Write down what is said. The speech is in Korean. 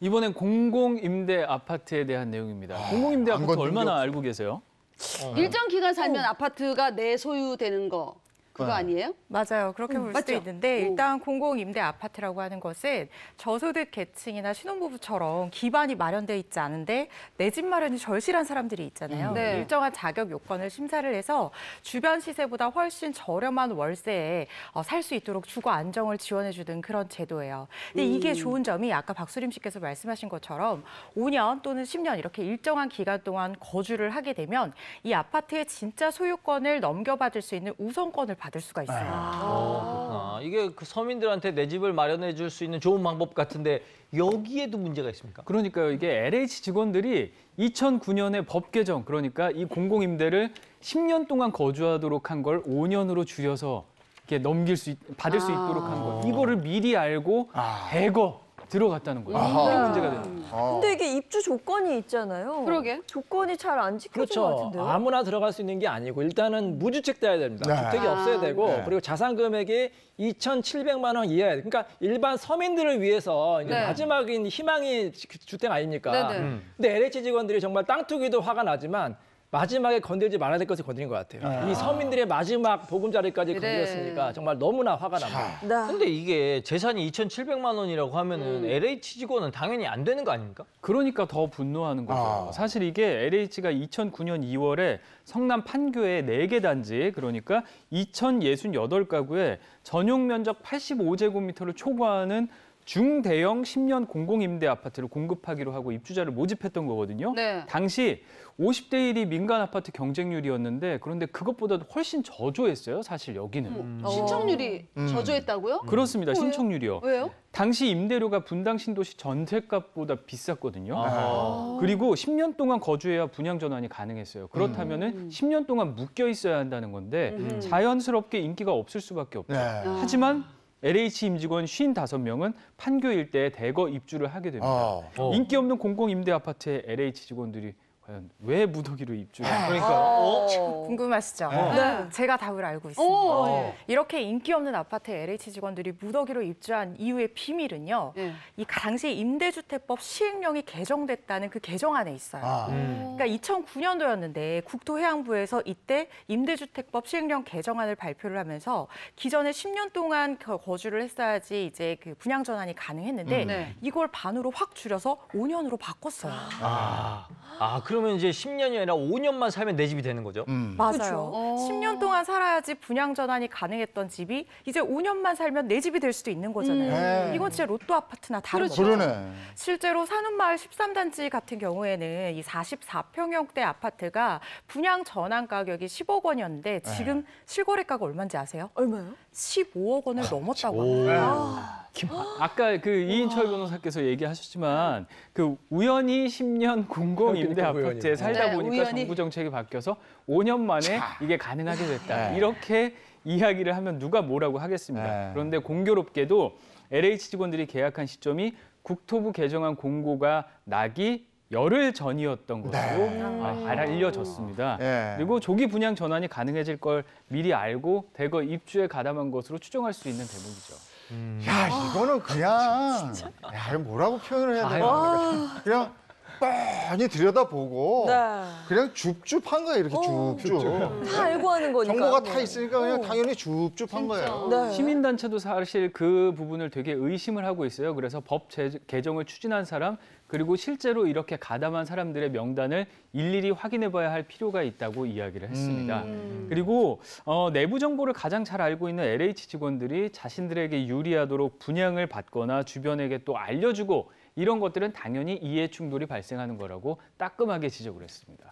이번엔 공공임대 아파트에 대한 내용입니다. 공공임대 아파트 얼마나 알고 계세요? 일정 기간 살면 아파트가 내 소유되는 거 그거 아니에요? 맞아요. 그렇게 볼 수도 맞죠? 있는데 일단 공공임대 아파트라고 하는 것은 저소득 계층이나 신혼부부처럼 기반이 마련돼 있지 않은데 내 집 마련이 절실한 사람들이 있잖아요. 네. 일정한 자격 요건을 심사를 해서 주변 시세보다 훨씬 저렴한 월세에 살 수 있도록 주거 안정을 지원해주는 그런 제도예요. 근데 이게 좋은 점이 아까 박수림 씨께서 말씀하신 것처럼 5년 또는 10년 이렇게 일정한 기간 동안 거주를 하게 되면 이 아파트의 진짜 소유권을 넘겨받을 수 있는 우선권을 받을 수가 있어요. 그렇구나. 이게 그 서민들한테 내 집을 마련해 줄 수 있는 좋은 방법 같은데 여기에도 문제가 있습니까? 그러니까요. 이게 LH 직원들이 2009년에 법 개정, 그러니까 이 공공임대를 10년 동안 거주하도록 한 걸 5년으로 줄여서 이렇게 받을 수 있도록 한 거. 이거를 미리 알고 대거 들어갔다는 거예요. 이게 문제가 되는 거예요. 근데 이게 입주 조건이 있잖아요. 그러게. 조건이 잘 안 지켜진 것 그렇죠. 같은데요. 아무나 들어갈 수 있는 게 아니고 일단은 무주택 돼야 됩니다. 네. 주택이 없어야 되고 네. 그리고 자산 금액이 2,700만 원 이하야 돼. 그러니까 일반 서민들을 위해서 이제 네. 마지막인 희망이 주택 아닙니까? 네네. 근데 LH 직원들이 정말 땅 투기도 화가 나지만 마지막에 건들지 말아야 될 것을 건드린 것 같아요. 이 서민들의 마지막 보금자리까지 그래. 건드렸으니까 정말 너무나 화가 납니다. 네. 근데 이게 재산이 2,700만 원이라고 하면은 LH 직원은 당연히 안 되는 거 아닙니까? 그러니까 더 분노하는 거죠. 사실 이게 LH가 2009년 2월에 성남 판교에 4개 단지, 그러니까 2,068가구에 전용 면적 85제곱미터를 초과하는 중대형 10년 공공임대 아파트를 공급하기로 하고 입주자를 모집했던 거거든요. 네. 당시 50대 1이 민간 아파트 경쟁률이었는데 그런데 그것보다도 훨씬 저조했어요. 사실 여기는. 신청률이 저조했다고요? 그렇습니다. 신청률이요. 왜요? 당시 임대료가 분당 신도시 전셋값보다 비쌌거든요. 아하. 그리고 10년 동안 거주해야 분양 전환이 가능했어요. 그렇다면은 10년 동안 묶여 있어야 한다는 건데 자연스럽게 인기가 없을 수밖에 없죠. 네. 하지만 LH 임직원 55명은 판교 일대에 대거 입주를 하게 됩니다. 인기 없는 공공임대 아파트에 LH 직원들이 과연 왜 무더기로 입주를 그러니까요. 궁금하시죠? 네. 제가 답을 알고 있습니다. 오, 예. 이렇게 인기 없는 아파트에 LH 직원들이 무더기로 입주한 이유의 비밀은요. 예. 이 당시 임대주택법 시행령이 개정됐다는 그 개정안에 있어요. 그러니까 2009년도였는데 국토해양부에서 이때 임대주택법 시행령 개정안을 발표를 하면서 기존에 10년 동안 거주를 했어야지 이제 그 분양 전환이 가능했는데 네. 이걸 반으로 확 줄여서 5년으로 바꿨어요. 그러면 이제 10년이 아니라 5년만 살면 내 집이 되는 거죠? 맞아요. 그렇죠. 10년 동안 살아야지 분양 전환이 가능했던 집이 이제 5년만 살면 내 집이 될 수도 있는 거잖아요. 이건 진짜 로또 아파트나 다른 거죠. 그러네. 실제로 산운마을 13단지 같은 경우에는 이 44평형대 아파트가 분양 전환 가격이 10억 원이었는데 지금 실거래가가 얼마인지 아세요? 얼마요? 15억 원을 넘었다고 합니다. 아까 그 이인철 변호사께서 얘기하셨지만 그 우연히 10년 공공임대 그러니까 아파트에 우연히. 살다 네, 보니까 우연히. 정부 정책이 바뀌어서 5년 만에 이게 가능하게 됐다. 이렇게 이야기를 하면 누가 뭐라고 하겠습니다. 네. 그런데 공교롭게도 LH 직원들이 계약한 시점이 국토부 개정안 공고가 나기 열흘 전이었던 것으로 알려졌습니다. 네. 그리고 조기 분양 전환이 가능해질 걸 미리 알고 대거 입주에 가담한 것으로 추정할 수 있는 대목이죠. 야, 이거는 그냥, 야, 이거 뭐라고 표현을 해야 되나. 그냥 뻔히 들여다보고, 네. 그냥 줍줍한 거야, 이렇게 줍줍. 다 알고 하는 거니까. 정보가 다 있으니까 그냥 당연히 줍줍한 거예요. 네. 시민단체도 사실 그 부분을 되게 의심을 하고 있어요. 그래서 법 개정을 추진한 사람, 그리고 실제로 이렇게 가담한 사람들의 명단을 일일이 확인해 봐야 할 필요가 있다고 이야기를 했습니다. 그리고 내부 정보를 가장 잘 알고 있는 LH 직원들이 자신들에게 유리하도록 분양을 받거나 주변에게 또 알려주고 이런 것들은 당연히 이해 충돌이 발생하는 거라고 따끔하게 지적을 했습니다.